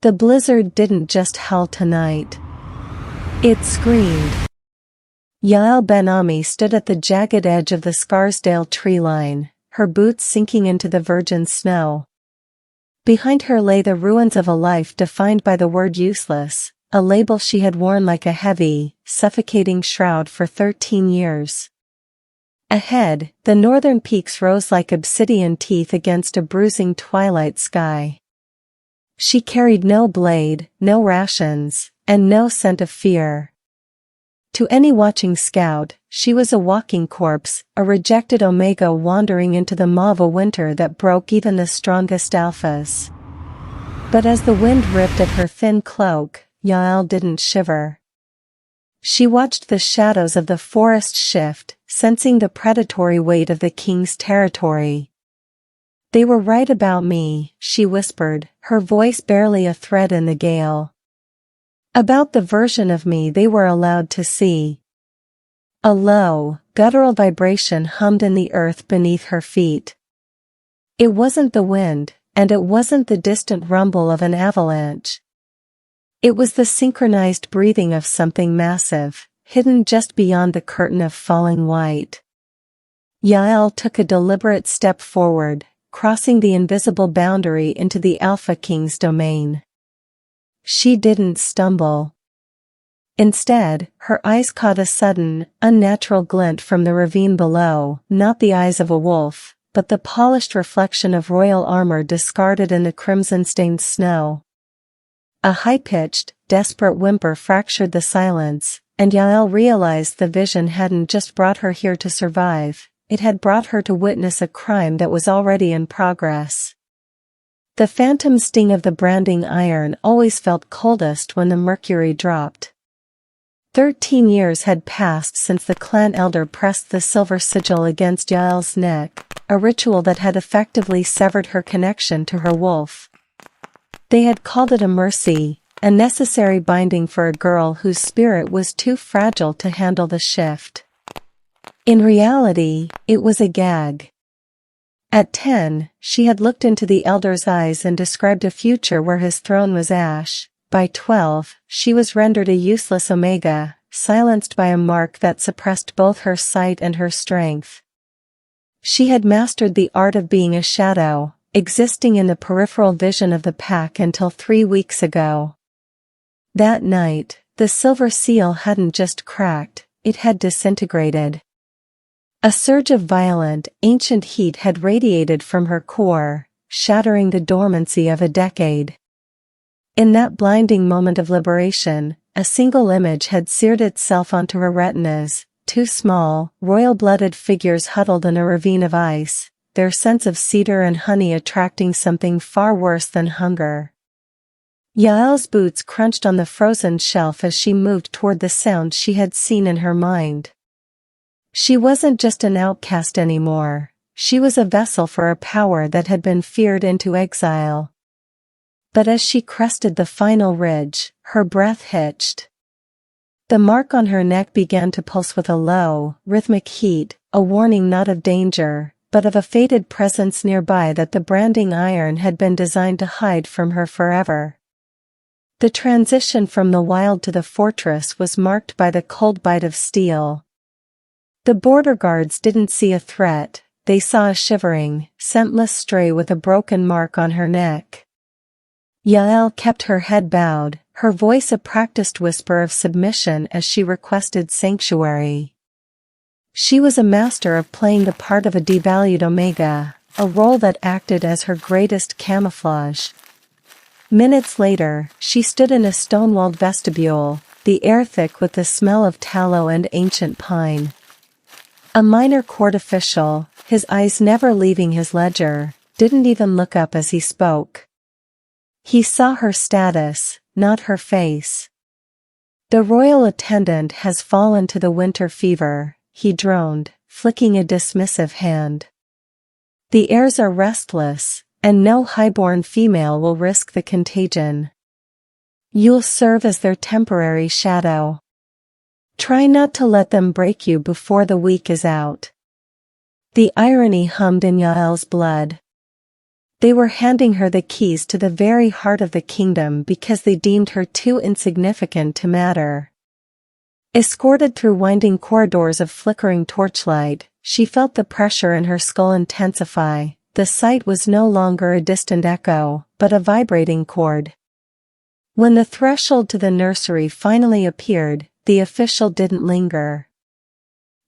The blizzard didn't just howl tonight. It screamed. Yael Ben-Ami stood at the jagged edge of the Scarsdale tree line, her boots sinking into the virgin snow. Behind her lay the ruins of a life defined by the word useless, a label she had worn like a heavy, suffocating shroud for 13 years. Ahead, the northern peaks rose like obsidian teeth against a bruising twilight sky. She carried no blade, no rations, and no scent of fear. To any watching scout, she was a walking corpse, a rejected Omega wandering into the maw of a winter that broke even the strongest alphas. But as the wind ripped at her thin cloak, Yael didn't shiver. She watched the shadows of the forest shift, sensing the predatory weight of the king's territory. "They were right about me," she whispered, her voice barely a thread in the gale. "About the version of me they were allowed to see." A low, guttural vibration hummed in the earth beneath her feet. It wasn't the wind, and it wasn't the distant rumble of an avalanche. It was the synchronized breathing of something massive, hidden just beyond the curtain of falling white. Yael took a deliberate step forward, crossing the invisible boundary into the Alpha King's domain. She didn't stumble. Instead, her eyes caught a sudden, unnatural glint from the ravine below, not the eyes of a wolf, but the polished reflection of royal armor discarded in the crimson-stained snow. A high-pitched, desperate whimper fractured the silence, and Yael realized the vision hadn't just brought her here to survive, it had brought her to witness a crime that was already in progress. The phantom sting of the branding iron always felt coldest when the mercury dropped. 13 years had passed since the clan elder pressed the silver sigil against Yael's neck, a ritual that had effectively severed her connection to her wolf. They had called it a mercy, a necessary binding for a girl whose spirit was too fragile to handle the shift. In reality, it was a gag. At 10, she had looked into the elder's eyes and described a future where his throne was ash. By 12, she was rendered a useless Omega, silenced by a mark that suppressed both her sight and her strength. She had mastered the art of being a shadow, existing in the peripheral vision of the pack until 3 weeks ago. That night, the silver seal hadn't just cracked, it had disintegrated. A surge of violent, ancient heat had radiated from her core, shattering the dormancy of a decade. In that blinding moment of liberation, a single image had seared itself onto her retinas, two small, royal-blooded figures huddled in a ravine of ice, their scents of cedar and honey attracting something far worse than hunger. Yael's boots crunched on the frozen shelf as she moved toward the sound she had seen in her mind. She wasn't just an outcast anymore, she was a vessel for a power that had been feared into exile. But as she crested the final ridge, her breath hitched. The mark on her neck began to pulse with a low, rhythmic heat, a warning not of danger, but of a fated presence nearby that the branding iron had been designed to hide from her forever. The transition from the wild to the fortress was marked by the cold bite of steel. The border guards didn't see a threat, they saw a shivering, scentless stray with a broken mark on her neck. Yael kept her head bowed, her voice a practiced whisper of submission as she requested sanctuary. She was a master of playing the part of a devalued Omega, a role that acted as her greatest camouflage. Minutes later, she stood in a stone-walled vestibule, the air thick with the smell of tallow and ancient pine. A minor court official, his eyes never leaving his ledger, didn't even look up as he spoke. He saw her status, not her face. "The royal attendant has fallen to the winter fever," he droned, flicking a dismissive hand. "The airs are restless, and no highborn female will risk the contagion. You'll serve as their temporary shadow. Try not to let them break you before the week is out." The irony hummed in Yael's blood. They were handing her the keys to the very heart of the kingdom because they deemed her too insignificant to matter. Escorted through winding corridors of flickering torchlight, she felt the pressure in her skull intensify. The sight was no longer a distant echo, but a vibrating chord. When the threshold to the nursery finally appeared, the official didn't linger.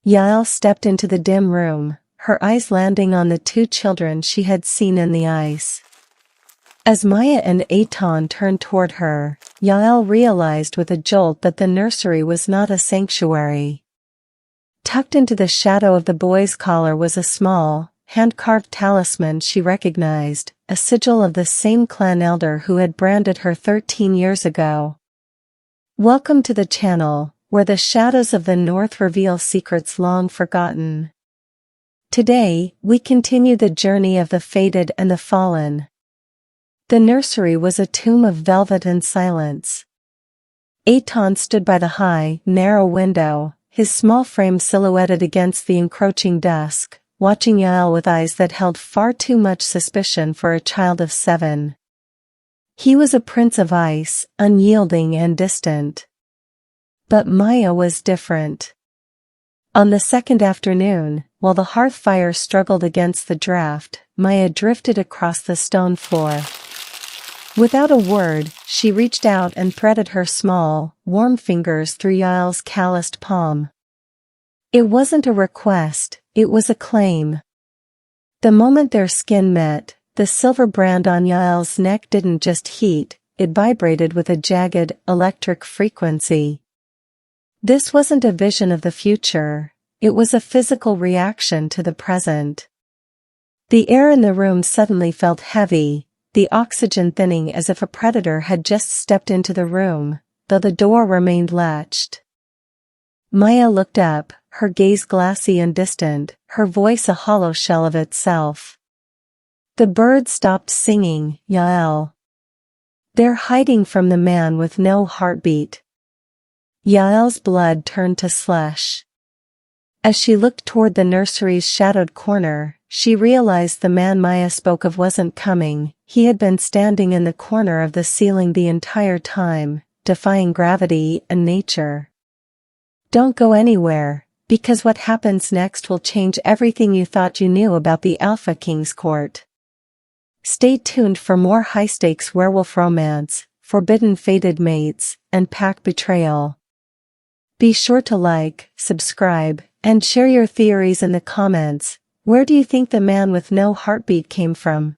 Yael stepped into the dim room, her eyes landing on the two children she had seen in the ice. As Maya and Eitan turned toward her, Yael realized with a jolt that the nursery was not a sanctuary. Tucked into the shadow of the boy's collar was a small, hand-carved talisman she recognized, a sigil of the same clan elder who had branded her 13 years ago. Welcome to the channel, where the shadows of the north reveal secrets long forgotten. Today, we continue the journey of the fated and the fallen. The nursery was a tomb of velvet and silence. Eitan stood by the high, narrow window, his small frame silhouetted against the encroaching dusk, watching Yael with eyes that held far too much suspicion for a child of 7. He was a prince of ice, unyielding and distant. But Maya was different. On the second afternoon, while the hearth fire struggled against the draft, Maya drifted across the stone floor. Without a word, she reached out and threaded her small, warm fingers through Yael's calloused palm. It wasn't a request, it was a claim. The moment their skin met, the silver brand on Yael's neck didn't just heat, it vibrated with a jagged, electric frequency. This wasn't a vision of the future, it was a physical reaction to the present. The air in the room suddenly felt heavy, the oxygen thinning as if a predator had just stepped into the room, though the door remained latched. Maya looked up, her gaze glassy and distant, her voice a hollow shell of itself. The birds stopped singing, Yael. They're hiding from the man with no heartbeat. Yael's blood turned to slush. As she looked toward the nursery's shadowed corner, she realized the man Maya spoke of wasn't coming. He had been standing in the corner of the ceiling the entire time, defying gravity and nature. Don't go anywhere, because what happens next will change everything you thought you knew about the Alpha King's court. Stay tuned for more high-stakes werewolf romance, forbidden fated mates, and pack betrayal. Be sure to like, subscribe, and share your theories in the comments. Where do you think the man with no heartbeat came from?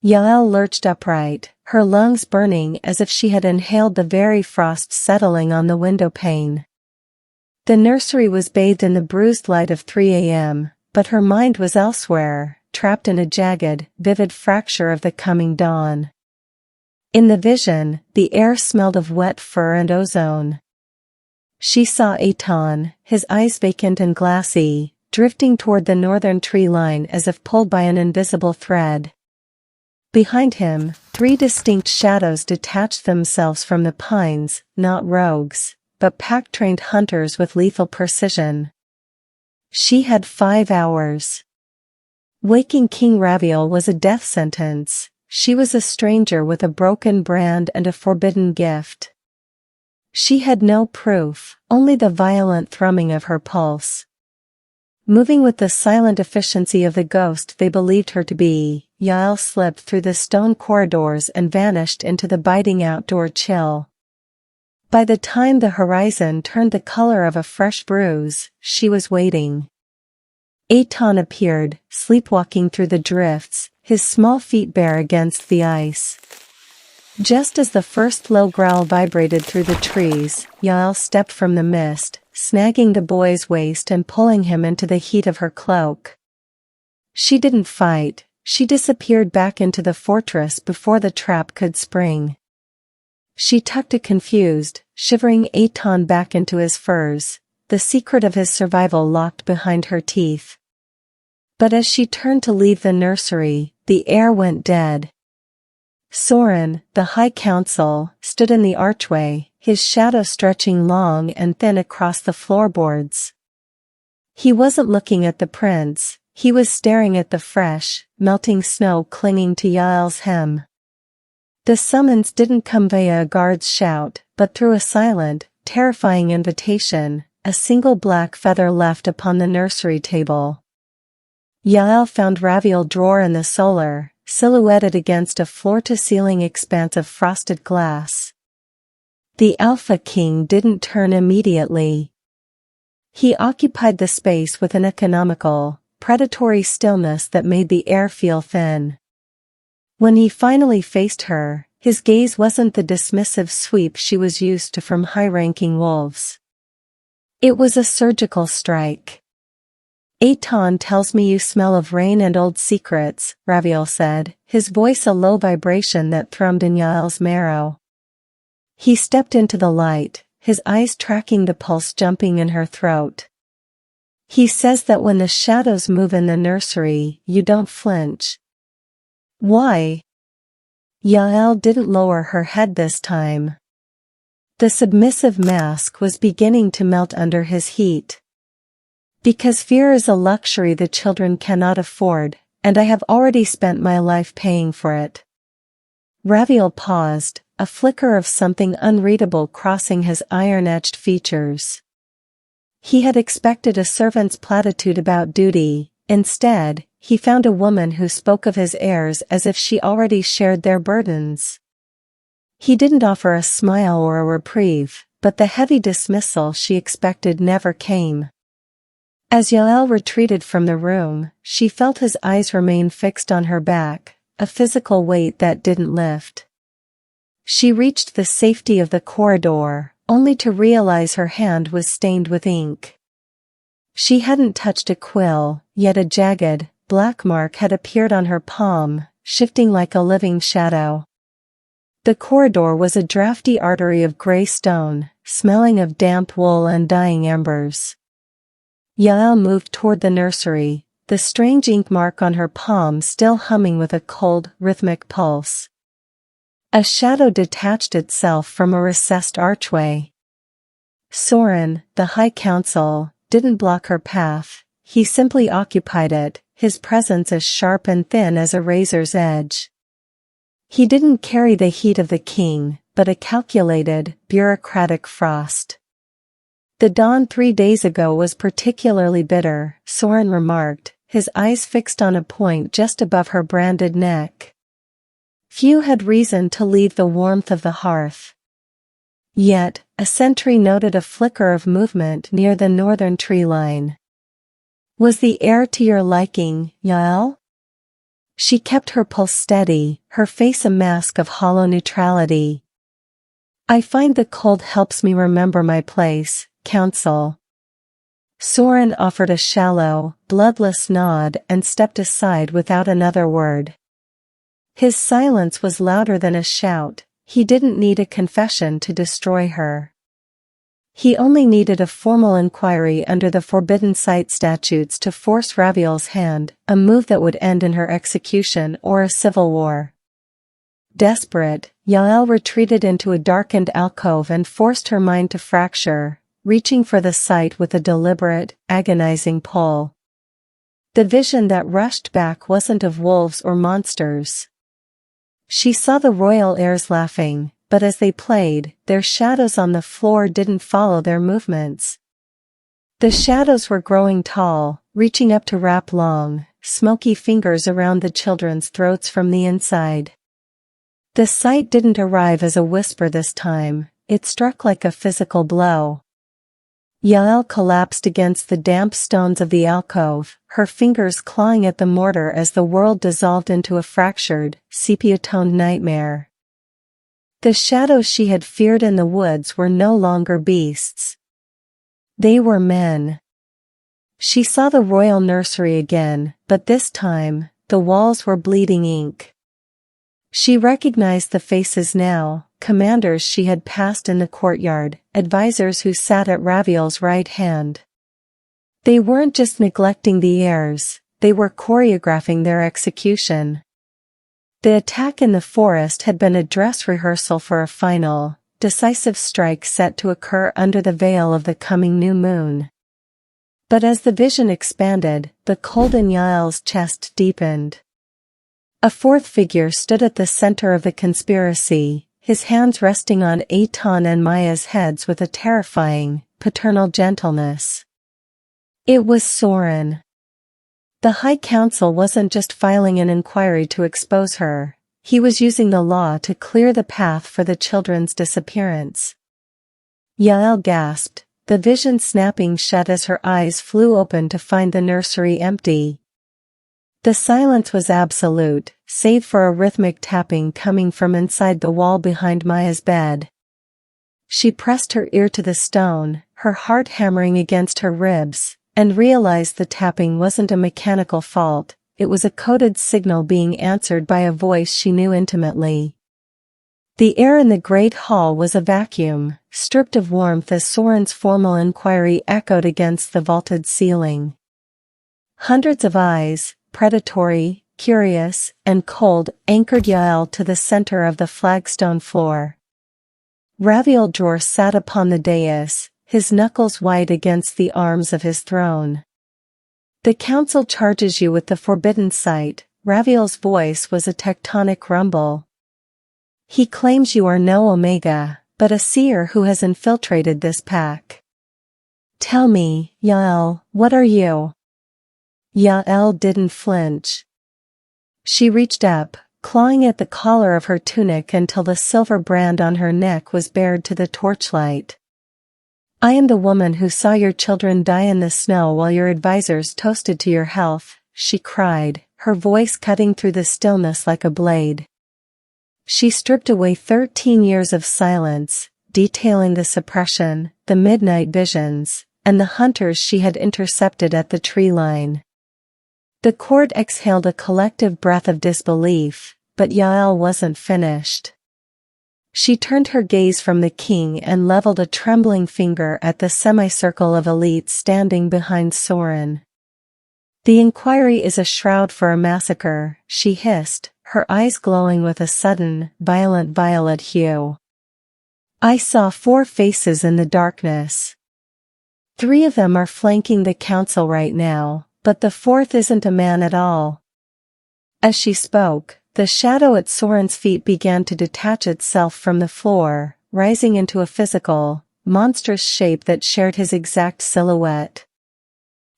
Yael lurched upright, her lungs burning as if she had inhaled the very frost settling on the window pane. The nursery was bathed in the bruised light of 3 a.m., but her mind was elsewhere, trapped in a jagged, vivid fracture of the coming dawn. In the vision, the air smelled of wet fur and ozone. She saw Eitan, his eyes vacant and glassy, drifting toward the northern tree line as if pulled by an invisible thread. Behind him, 3 distinct shadows detached themselves from the pines, not rogues, but pack-trained hunters with lethal precision. She had 5 hours. Waking King Raviel was a death sentence. She was a stranger with a broken brand and a forbidden gift. She had no proof, only the violent thrumming of her pulse. Moving with the silent efficiency of the ghost they believed her to be, Yael slipped through the stone corridors and vanished into the biting outdoor chill. By the time the horizon turned the color of a fresh bruise, she was waiting. Eitan appeared, sleepwalking through the drifts, his small feet bare against the ice. Just as the first low growl vibrated through the trees, Yael stepped from the mist, snagging the boy's waist and pulling him into the heat of her cloak. She didn't fight, she disappeared back into the fortress before the trap could spring. She tucked a confused, shivering Eitan back into his furs, the secret of his survival locked behind her teeth. But as she turned to leave the nursery, the air went dead. Soren, the High Council, stood in the archway, his shadow stretching long and thin across the floorboards. He wasn't looking at the prince, He was staring at the fresh, melting snow clinging to Yael's hem. The summons didn't come via a guard's shout, but through a silent, terrifying invitation, a single black feather left upon the nursery table. Yael found Raviel's drawer in the solar, silhouetted against a floor-to-ceiling expanse of frosted glass. The Alpha King didn't turn immediately. He occupied the space with an economical, predatory stillness that made the air feel thin. When he finally faced her, his gaze wasn't the dismissive sweep she was used to from high-ranking wolves. It was a surgical strike. "Aton tells me you smell of rain and old secrets," Raviel said, his voice a low vibration that thrummed in Yael's marrow. He stepped into the light, his eyes tracking the pulse jumping in her throat. "He says that when the shadows move in the nursery, you don't flinch." "Why?" Yael didn't lower her head this time. The submissive mask was beginning to melt under his heat. "Because fear is a luxury the children cannot afford, and I have already spent my life paying for it." Raviel paused, a flicker of something unreadable crossing his iron-etched features. He had expected a servant's platitude about duty. Instead, he found a woman who spoke of his heirs as if she already shared their burdens. He didn't offer a smile or a reprieve, but the heavy dismissal she expected never came. As Yael retreated from the room, she felt his eyes remain fixed on her back, a physical weight that didn't lift. She reached the safety of the corridor, only to realize her hand was stained with ink. She hadn't touched a quill, yet a jagged, black mark had appeared on her palm, shifting like a living shadow. The corridor was a drafty artery of gray stone, smelling of damp wool and dying embers. Yael moved toward the nursery, the strange ink mark on her palm still humming with a cold, rhythmic pulse. A shadow detached itself from a recessed archway. Soren, the High Council, didn't block her path, he simply occupied it, his presence as sharp and thin as a razor's edge. He didn't carry the heat of the king, but a calculated, bureaucratic frost. "The dawn 3 days ago was particularly bitter," Soren remarked, his eyes fixed on a point just above her branded neck. Few had reason to leave the warmth of the hearth. Yet, a sentry noted a flicker of movement near the northern tree line. "Was the air to your liking, Yael?" She kept her pulse steady, her face a mask of hollow neutrality. "I find the cold helps me remember my place, Council." Soren offered a shallow, bloodless nod and stepped aside without another word. His silence was louder than a shout. He didn't need a confession to destroy her. He only needed a formal inquiry under the Forbidden Sight statutes to force Raviel's hand, a move that would end in her execution or a civil war. Desperate, Yael retreated into a darkened alcove and forced her mind to fracture, reaching for the sight with a deliberate, agonizing pull. The vision that rushed back wasn't of wolves or monsters. She saw the royal heirs laughing, but as they played, their shadows on the floor didn't follow their movements. The shadows were growing tall, reaching up to wrap long, smoky fingers around the children's throats from the inside. The sight didn't arrive as a whisper this time, it struck like a physical blow. Yael collapsed against the damp stones of the alcove, her fingers clawing at the mortar as the world dissolved into a fractured, sepia-toned nightmare. The shadows she had feared in the woods were no longer beasts. They were men. She saw the royal nursery again, but this time, the walls were bleeding ink. She recognized the faces now, commanders she had passed in the courtyard, advisors who sat at Raviel's right hand. They weren't just neglecting the heirs, they were choreographing their execution. The attack in the forest had been a dress rehearsal for a final, decisive strike set to occur under the veil of the coming new moon. But as the vision expanded, the cold in Yael's chest deepened. A fourth figure stood at the center of the conspiracy, his hands resting on Eitan and Maya's heads with a terrifying, paternal gentleness. It was Soren. The High Council wasn't just filing an inquiry to expose her, he was using the law to clear the path for the children's disappearance. Yael gasped, the vision snapping shut as her eyes flew open to find the nursery empty. The silence was absolute, save for a rhythmic tapping coming from inside the wall behind Maya's bed. She pressed her ear to the stone, her heart hammering against her ribs, and realized the tapping wasn't a mechanical fault, it was a coded signal being answered by a voice she knew intimately. The air in the great hall was a vacuum, stripped of warmth as Soren's formal inquiry echoed against the vaulted ceiling. Hundreds of eyes, predatory, curious, and cold, anchored Yael to the center of the flagstone floor. Raviel Dror sat upon the dais, his knuckles white against the arms of his throne. The council charges you with the forbidden sight, Raviel's voice was a tectonic rumble. He claims you are no Omega, but a seer who has infiltrated this pack. Tell me, Yael, what are you? Yael didn't flinch. She reached up, clawing at the collar of her tunic until the silver brand on her neck was bared to the torchlight. I am the woman who saw your children die in the snow while your advisors toasted to your health, she cried, her voice cutting through the stillness like a blade. She stripped away 13 years of silence, detailing the suppression, the midnight visions, and the hunters she had intercepted at the tree line. The court exhaled a collective breath of disbelief, but Yael wasn't finished. She turned her gaze from the king and leveled a trembling finger at the semicircle of elites standing behind Soren. The inquiry is a shroud for a massacre, she hissed, her eyes glowing with a sudden, violent violet hue. I saw 4 faces in the darkness. 3 of them are flanking the council right now, but the 4th isn't a man at all. As she spoke, the shadow at Soren's feet began to detach itself from the floor, rising into a physical, monstrous shape that shared his exact silhouette.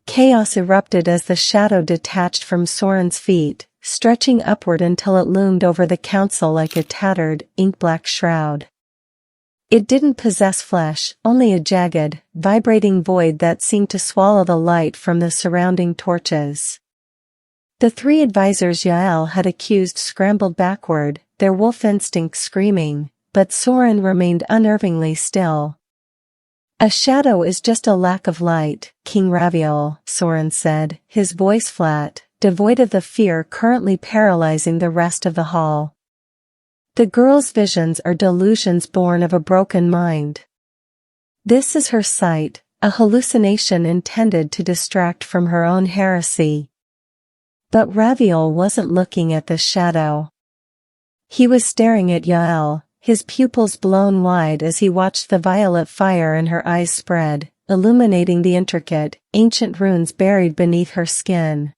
Chaos erupted as the shadow detached from Soren's feet, stretching upward until it loomed over the council like a tattered, ink-black shroud. It didn't possess flesh, only a jagged, vibrating void that seemed to swallow the light from the surrounding torches. The 3 advisors Yael had accused scrambled backward, their wolf instinct screaming, but Soren remained unnervingly still. A shadow is just a lack of light, King Raviel, Soren said, his voice flat, devoid of the fear currently paralyzing the rest of the hall. The girl's visions are delusions born of a broken mind. This is her sight, a hallucination intended to distract from her own heresy. But Raviel wasn't looking at the shadow. He was staring at Yael, his pupils blown wide as he watched the violet fire in her eyes spread, illuminating the intricate, ancient runes buried beneath her skin.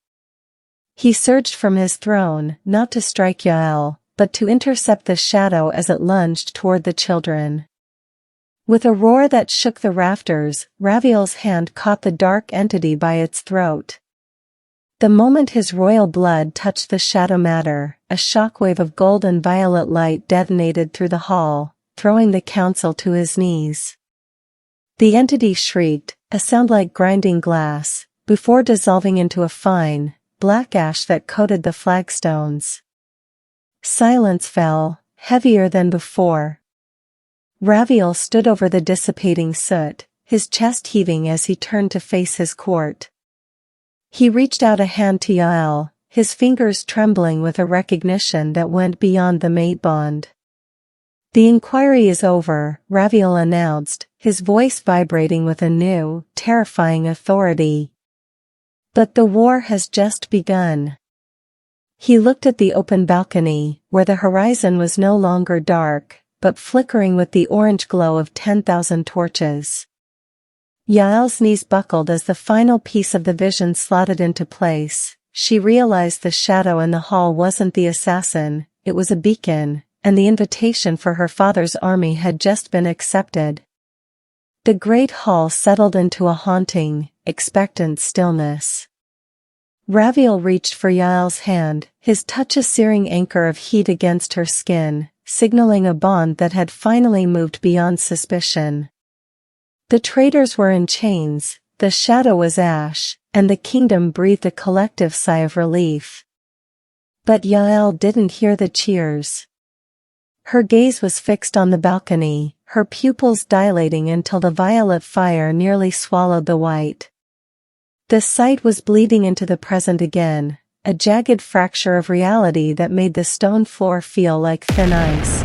He surged from his throne, not to strike Yael, but to intercept the shadow as it lunged toward the children. With a roar that shook the rafters, Raviel's hand caught the dark entity by its throat. The moment his royal blood touched the shadow matter, a shockwave of gold and violet light detonated through the hall, throwing the council to his knees. The entity shrieked, a sound like grinding glass, before dissolving into a fine, black ash that coated the flagstones. Silence fell, heavier than before. Raviel stood over the dissipating soot, his chest heaving as he turned to face his court. He reached out a hand to Yael, his fingers trembling with a recognition that went beyond the mate bond. The inquiry is over, Raviel announced, his voice vibrating with a new, terrifying authority. But the war has just begun. He looked at the open balcony, where the horizon was no longer dark, but flickering with the orange glow of 10,000 torches. Yael's knees buckled as the final piece of the vision slotted into place. She realized the shadow in the hall wasn't the assassin, it was a beacon, and the invitation for her father's army had just been accepted. The great hall settled into a haunting, expectant stillness. Raviel reached for Yael's hand, his touch a searing anchor of heat against her skin, signaling a bond that had finally moved beyond suspicion. The traitors were in chains, the shadow was ash, and the kingdom breathed a collective sigh of relief. But Yael didn't hear the cheers. Her gaze was fixed on the balcony, her pupils dilating until the violet fire nearly swallowed the white. The sight was bleeding into the present again, a jagged fracture of reality that made the stone floor feel like thin ice.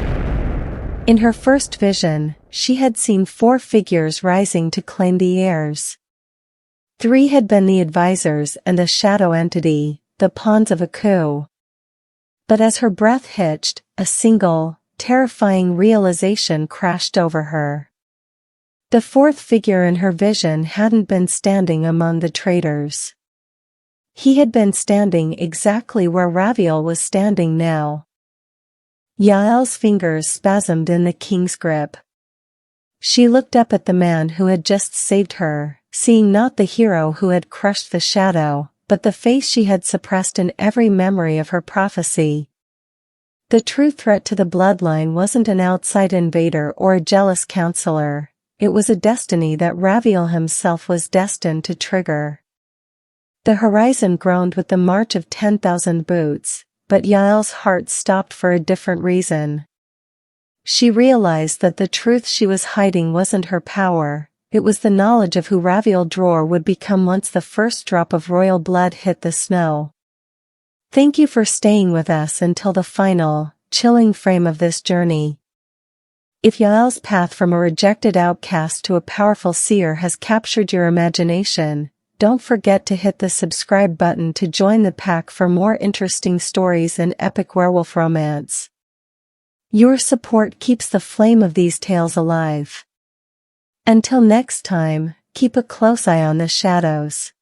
In her first vision, she had seen 4 figures rising to claim the heirs. 3 had been the advisors and the shadow entity, the pawns of a coup. But as her breath hitched, a single, terrifying realization crashed over her. The 4th figure in her vision hadn't been standing among the traitors. He had been standing exactly where Raviel was standing now. Yael's fingers spasmed in the king's grip. She looked up at the man who had just saved her, seeing not the hero who had crushed the shadow, but the face she had suppressed in every memory of her prophecy. The true threat to the bloodline wasn't an outside invader or a jealous counselor, it was a destiny that Raviel himself was destined to trigger. The horizon groaned with the march of 10,000 boots, but Yael's heart stopped for a different reason. She realized that the truth she was hiding wasn't her power, it was the knowledge of who Raviel Dror would become once the first drop of royal blood hit the snow. Thank you for staying with us until the final, chilling frame of this journey. If Yael's path from a rejected outcast to a powerful seer has captured your imagination, don't forget to hit the subscribe button to join the pack for more interesting stories and epic werewolf romance. Your support keeps the flame of these tales alive. Until next time, keep a close eye on the shadows.